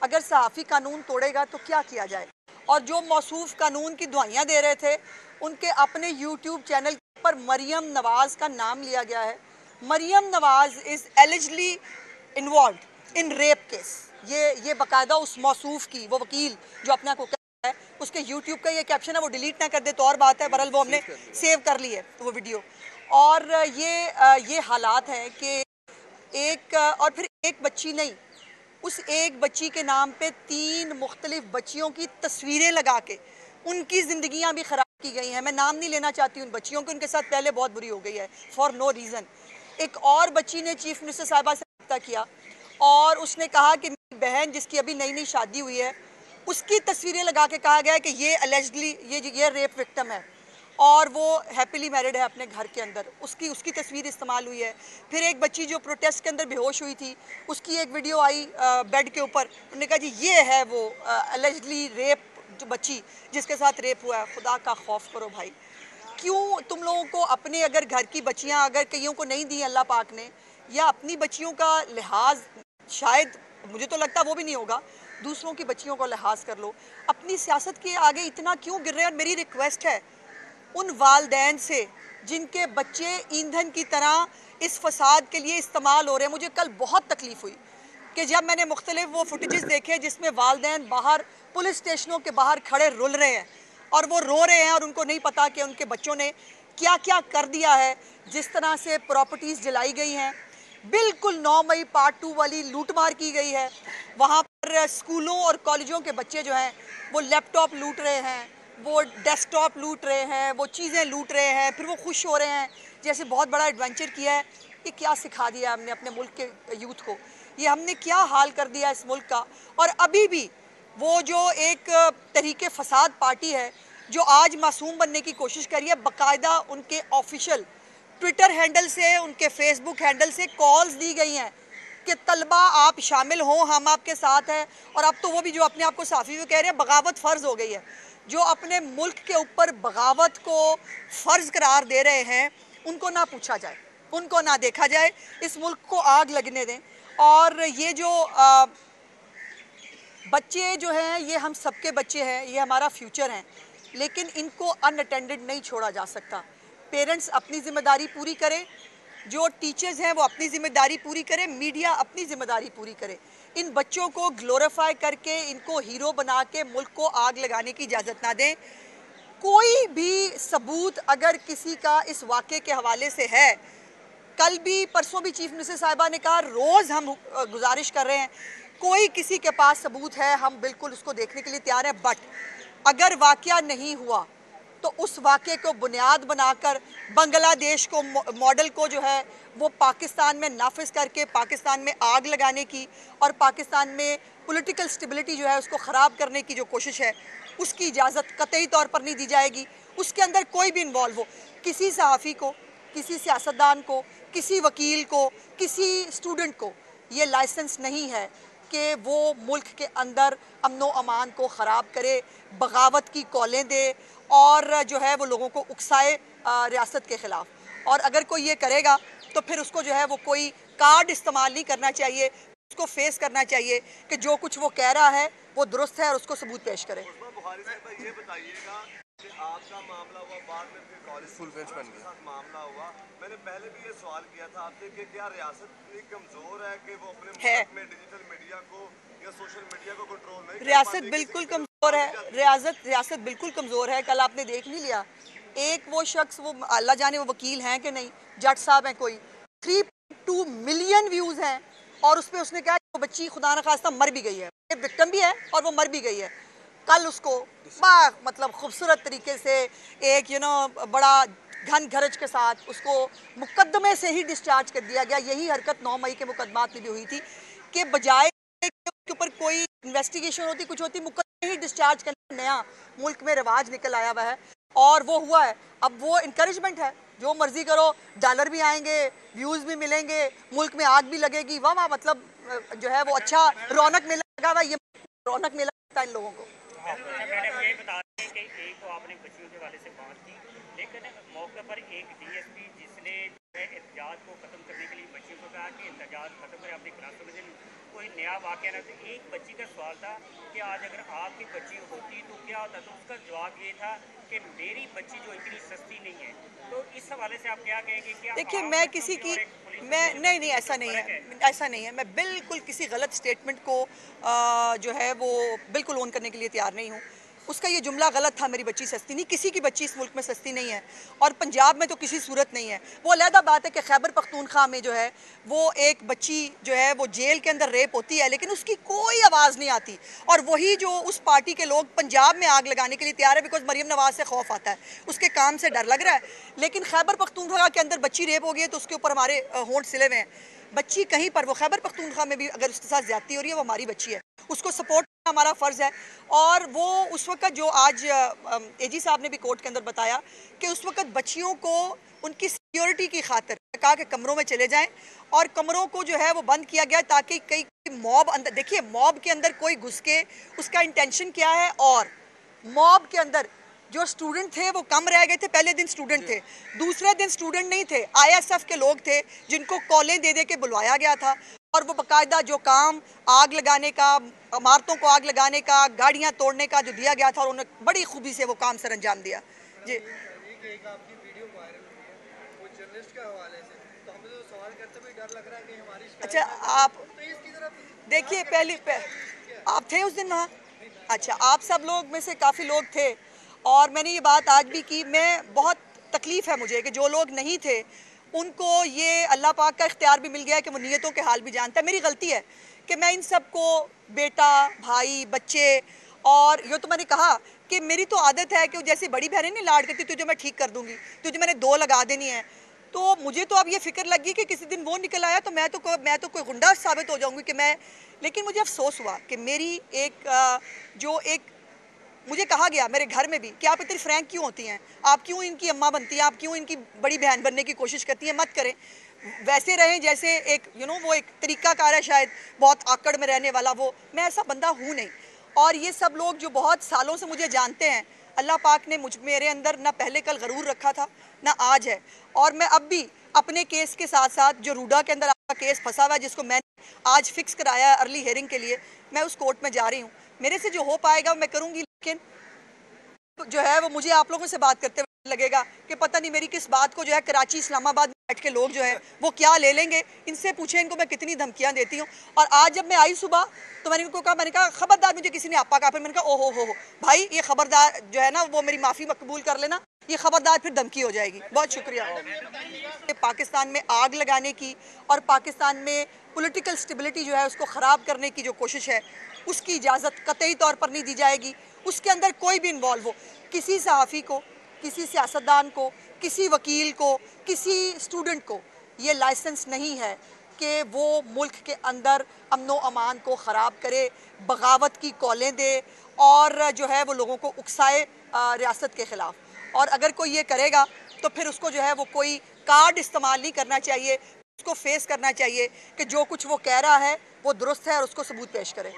अगर सहाफ़ी कानून तोड़ेगा तो क्या किया जाए। और जो मौसूफ कानून की दुआइयाँ दे रहे थे, उनके अपने यूट्यूब चैनल पर मरियम नवाज़ का नाम लिया गया है। Maryam Nawaz is allegedly involved in rape case. ये बाकायदा उस मौसूफ की, वो वकील जो अपने आप को कहता है, उसके यूट्यूब का ये कैप्शन है, वो डिलीट ना कर दे तो और बात है, बहरहाल वो हमने सेव कर ली है वो वीडियो। और ये हालात हैं कि और फिर एक बच्ची नहीं, उस एक बच्ची के नाम पे 3 मुख्तलिफ बच्चियों की तस्वीरें लगा के उनकी ज़िंदगियां भी ख़राब की गई हैं। मैं नाम नहीं लेना चाहती उन बच्चियों की, उनके साथ पहले बहुत बुरी हो गई है फॉर नो रीज़न। एक और बच्ची ने चीफ मिनिस्टर साहिबा से रब्ता किया और उसने कहा कि मेरी बहन जिसकी अभी नई नई शादी हुई है, उसकी तस्वीरें लगा के कहा गया है कि ये अलेजडली ये रेप विक्टिम है और वो हैप्पीली मैरिड है अपने घर के अंदर, उसकी उसकी तस्वीर इस्तेमाल हुई है। फिर एक बच्ची जो प्रोटेस्ट के अंदर बेहोश हुई थी, उसकी एक वीडियो आई बेड के ऊपर, उन्होंने कहा जी ये है वो अलेजडली रेप जो बच्ची जिसके साथ रेप हुआ है। खुदा का खौफ करो भाई, क्यों तुम लोगों को अपने अगर घर की बच्चियां अगर कईयों को नहीं दी अल्लाह पाक ने, या अपनी बच्चियों का लिहाज, शायद मुझे तो लगता वो भी नहीं होगा, दूसरों की बच्चियों को लिहाज कर लो। अपनी सियासत के आगे इतना क्यों गिर रहे हैं। और मेरी रिक्वेस्ट है उन वालदैन से जिनके बच्चे ईंधन की तरह इस फसाद के लिए इस्तेमाल हो रहे हैं। मुझे कल बहुत तकलीफ़ हुई कि जब मैंने मुख्तलिफ वो फुटेजेस देखे जिसमें वालदैन बाहर पुलिस स्टेशनों के बाहर खड़े रुल रहे हैं और वो रो रहे हैं और उनको नहीं पता कि उनके बच्चों ने क्या क्या कर दिया है। जिस तरह से प्रॉपर्टीज़ जलाई गई हैं, बिल्कुल 9 मई पार्ट 2 वाली लूटमार की गई है। वहाँ पर स्कूलों और कॉलेजों के बच्चे जो हैं वो लैपटॉप लूट रहे हैं, वो डेस्कटॉप लूट रहे हैं, वो चीज़ें लूट रहे हैं, फिर वो खुश हो रहे हैं जैसे बहुत बड़ा एडवेंचर किया है। ये क्या सिखा दिया हमने अपने मुल्क के यूथ को, ये हमने क्या हाल कर दिया इस मुल्क का। और अभी भी वो जो एक तरीके फसाद पार्टी है जो आज मासूम बनने की कोशिश करी है, बाकायदा उनके ऑफिशियल ट्विटर हैंडल से, उनके फेसबुक हैंडल से कॉल्स दी गई हैं कि तलबा आप शामिल हों, हम आपके साथ हैं। और अब तो वो भी जो अपने आप को साफ़ी वो कह रहे हैं, बगावत फ़र्ज़ हो गई है। जो अपने मुल्क के ऊपर बगावत को फ़र्ज़ करार दे रहे हैं, उनको ना पूछा जाए, उनको ना देखा जाए, इस मुल्क को आग लगने दें। और ये जो बच्चे जो हैं, ये हम सबके बच्चे हैं, ये हमारा फ्यूचर हैं, लेकिन इनको अनअटेंडेड नहीं छोड़ा जा सकता। पेरेंट्स अपनी ज़िम्मेदारी पूरी करें, जो टीचर्स हैं वो अपनी ज़िम्मेदारी पूरी करें, मीडिया अपनी ज़िम्मेदारी पूरी करे। इन बच्चों को ग्लोरीफाई करके, इनको हीरो बना के मुल्क को आग लगाने की इजाज़त ना दें। कोई भी सबूत अगर किसी का इस वाक़े के हवाले से है, कल भी परसों भी चीफ मिनिस्टर साहिबा ने कहा, रोज़ हम गुजारिश कर रहे हैं, कोई किसी के पास सबूत है हम बिल्कुल उसको देखने के लिए तैयार हैं। बट अगर वाक़या नहीं हुआ तो उस वाक़े को बुनियाद बनाकर बांग्लादेश को मॉडल को जो है वो पाकिस्तान में नाफिज करके पाकिस्तान में आग लगाने की और पाकिस्तान में पॉलिटिकल स्टेबिलिटी जो है उसको ख़राब करने की जो कोशिश है, उसकी इजाज़त कतई तौर पर नहीं दी जाएगी। उसके अंदर कोई भी इन्वॉल्व हो, किसी सहाफ़ी को, किसी सियासतदान को, किसी वकील को, किसी स्टूडेंट को ये लाइसेंस नहीं है कि वो मुल्क के अंदर अमनो अमान को ख़राब करे, बगावत की कॉलें दे और जो है वो लोगों को उकसाए रियासत के ख़िलाफ़। और अगर कोई ये करेगा तो फिर उसको जो है वो कोई कार्ड इस्तेमाल नहीं करना चाहिए, उसको फेस करना चाहिए कि जो कुछ वो कह रहा है वो दुरुस्त है और उसको सबूत पेश करे। ये बताइएगा कि आपका मामला हुआ, बाद में फिर कॉलेज फुल बेंच बन गया, मामला हुआ। मैंने पहले भी ये सवाल किया था आपसे कि क्या रियासत इतनी कमजोर है कि वो अपने मुल्क में डिजिटल मीडिया को या सोशल मीडिया को कंट्रोल नहीं कर पाती? रियासत बिल्कुल कमज़ोर है, रियासत बिल्कुल कमज़ोर है। कल आपने देख नहीं लिया, एक वो शख्स, वो अल्लाह जाने वो वकील हैं कि नहीं, जज साहब हैं कोई, 3.2 मिलियन व्यूज़ हैं और उस पर उसने कहा वो बच्ची खुदा न खास्ता मर भी गई है, विक्टिम भी है और वो मर भी गई है। कल उसको मतलब खूबसूरत तरीके से एक बड़ा घन घरज के साथ उसको मुकदमे से ही डिस्चार्ज कर दिया गया। यही हरकत 9 मई के मुकदमात में भी हुई थी कि बजाय के ऊपर कोई इन्वेस्टिगेशन होती, कुछ होती, मुकदमे ही डिस्चार्ज करना नया मुल्क में रिवाज निकल आया हुआ है और वो हुआ है। अब वो इनकरेजमेंट है, जो मर्जी करो, डॉलर भी आएंगे, व्यूज़ भी मिलेंगे, मुल्क में आग भी लगेगी, वाह वाह, मतलब जो है वो अच्छा रौनक मेला लगा हुआ, ये रौनक मेला लगता है इन लोगों को। मैडम यही बता रहे हैं कि एक तो आपने बच्चियों के हवाले से बात की, लेकिन मौके पर एक डीएसपी जिसने जो है एहतजाज को ख़त्म करने के लिए बच्चियों को कहा कि एहतजाज ख़त्म करें, अपनी क्लासों में कोई नया वाक़या ना, तो एक बच्ची का सवाल था कि आज अगर आपकी बच्ची होती तो क्या होता, तो उसका जवाब ये था कि मेरी बच्ची जो इतनी सस्ती नहीं है। तो इस हवाले से आप क्या कहेंगे? क्या देखिए, आम मैं बच्चों किसी की और एक पुलिस मैं वाले नहीं बच्चे नहीं में ऐसा कोई नहीं फ़र्क है, ऐसा नहीं है। मैं बिल्कुल किसी गलत स्टेटमेंट को जो है वो बिल्कुल ओन करने के लिए तैयार नहीं हूँ। उसका ये जुमला गलत था, मेरी बच्ची सस्ती नहीं, किसी की बच्ची इस मुल्क में सस्ती नहीं है, और पंजाब में तो किसी सूरत नहीं है। वो अलहदा बात है कि खैबर पख्तूनख्वा में जो है वो एक बच्ची जो है वो जेल के अंदर रेप होती है, लेकिन उसकी कोई आवाज़ नहीं आती, और वही जो उस पार्टी के लोग पंजाब में आग लगाने के लिए तैयार है, बिकॉज मरियम नवाज से खौफ आता है, उसके काम से डर लग रहा है। लेकिन खैबर पख्तूनख्वा के अंदर बच्ची रेप हो गई है तो उसके ऊपर हमारे होंठ सिले हुए हैं। बच्ची कहीं पर, वो खैबर पख्तूनख्वा में भी अगर उसके साथ ज्यादती हो रही है, वो हमारी बच्ची है, उसको सपोर्ट करना हमारा फ़र्ज़ है। और वो उस वक्त जो आज एजी साहब ने भी कोर्ट के अंदर बताया कि उस वक्त बच्चियों को उनकी सिक्योरिटी की खातिर कहा कि कमरों में चले जाएं, और कमरों को जो है वो बंद किया गया ताकि कई मॉब अंदर, देखिए मॉब के अंदर कोई घुस के उसका इंटेंशन क्या है, और मॉब के अंदर जो स्टूडेंट थे वो कम रह गए थे। पहले दिन स्टूडेंट थे, दूसरे दिन स्टूडेंट नहीं थे, आईएसएफ के लोग थे जिनको कॉलें दे दे के बुलवाया गया था, और वो बाकायदा जो काम आग लगाने का, इमारतों को आग लगाने का, गाड़ियां तोड़ने का जो दिया गया था, और उन्होंने बड़ी खूबी से वो काम सर अंजाम दिया। जी एक आपकी वीडियो वायरल हुई है वो जर्नलिस्ट के हवाले से, तो हमें तो सवाल करते हुए डर लग रहा है कि हमारी अच्छा, शिकायत आप तो इसकी तरफ देखिए, आप थे उस दिन वहाँ? अच्छा, आप सब लोग में से काफ़ी लोग थे, और मैंने ये बात आज भी की। मैं बहुत तकलीफ़ है मुझे कि जो लोग नहीं थे उनको ये अल्लाह पाक का इख्तियार भी मिल गया है कि वो नीयतों के हाल भी जानता है। मेरी गलती है कि मैं इन सब को, बेटा, भाई, बच्चे, और ये तो मैंने कहा कि मेरी तो आदत है कि जैसे बड़ी बहनें नहीं लाड करती, तुझे मैं ठीक कर दूंगी, तुझे मैंने 2 लगा देनी है। तो मुझे तो अब ये फिक्र लगी कि किसी दिन वो निकल आया तो मैं तो कोई गुंडा साबित हो जाऊंगी कि मैं। लेकिन मुझे अफसोस हुआ कि मेरी एक मुझे कहा गया मेरे घर में भी कि आप इतनी फ्रैंक क्यों होती हैं, आप क्यों इनकी अम्मा बनती हैं, आप क्यों इनकी बड़ी बहन बनने की कोशिश करती हैं, मत करें, वैसे रहें जैसे एक वो एक तरीकाकार है शायद बहुत आकड़ में रहने वाला। वो मैं ऐसा बंदा हूँ नहीं। और ये सब लोग जो बहुत सालों से मुझे जानते हैं, अल्लाह पाक ने मेरे अंदर ना पहले कल गरूर रखा था ना आज है, और मैं अब भी अपने केस के साथ साथ जो रूडा के अंदर आपका केस फंसा हुआ है, जिसको मैंने आज फिक्स कराया है अर्ली हेयरिंग के लिए, मैं उस कोर्ट में जा रही हूँ। मेरे से जो हो पाएगा मैं करूँगी, लेकिन जो है वो मुझे आप लोगों से बात करते हुए लगेगा कि पता नहीं मेरी किस बात को जो है कराची, इस्लामाबाद में बैठ के लोग जो है वो क्या ले लेंगे। इनसे पूछे इनको मैं कितनी धमकियां देती हूँ। और आज जब मैं आई सुबह तो मैंने इनको कहा, मैंने कहा खबरदार, मुझे किसी ने आपा कहा, फिर मैंने कहा ओहो हो भाई, ये खबरदार जो है ना वो मेरी माफ़ी मकबूल कर लेना, ये खबरदार फिर धमकी हो जाएगी। बहुत शुक्रिया। पाकिस्तान में आग लगाने की और पाकिस्तान में पॉलिटिकल स्टेबिलिटी जो है उसको ख़राब करने की जो कोशिश है, उसकी इजाज़त कतई तौर पर नहीं दी जाएगी। उसके अंदर कोई भी इन्वॉल्व हो, किसी सहाफ़ी को, किसी सियासतदान को, किसी वकील को, किसी स्टूडेंट को ये लाइसेंस नहीं है कि वो मुल्क के अंदर अमनो अमान को ख़राब करे, बगावत की कॉलें दे, और जो है वो लोगों को उकसाए रियासत के ख़िलाफ़। और अगर कोई ये करेगा तो फिर उसको जो है वो कोई कार्ड इस्तेमाल नहीं करना चाहिए, उसको फेस करना चाहिए कि जो कुछ वो कह रहा है वो दुरुस्त है और उसको सबूत पेश करे।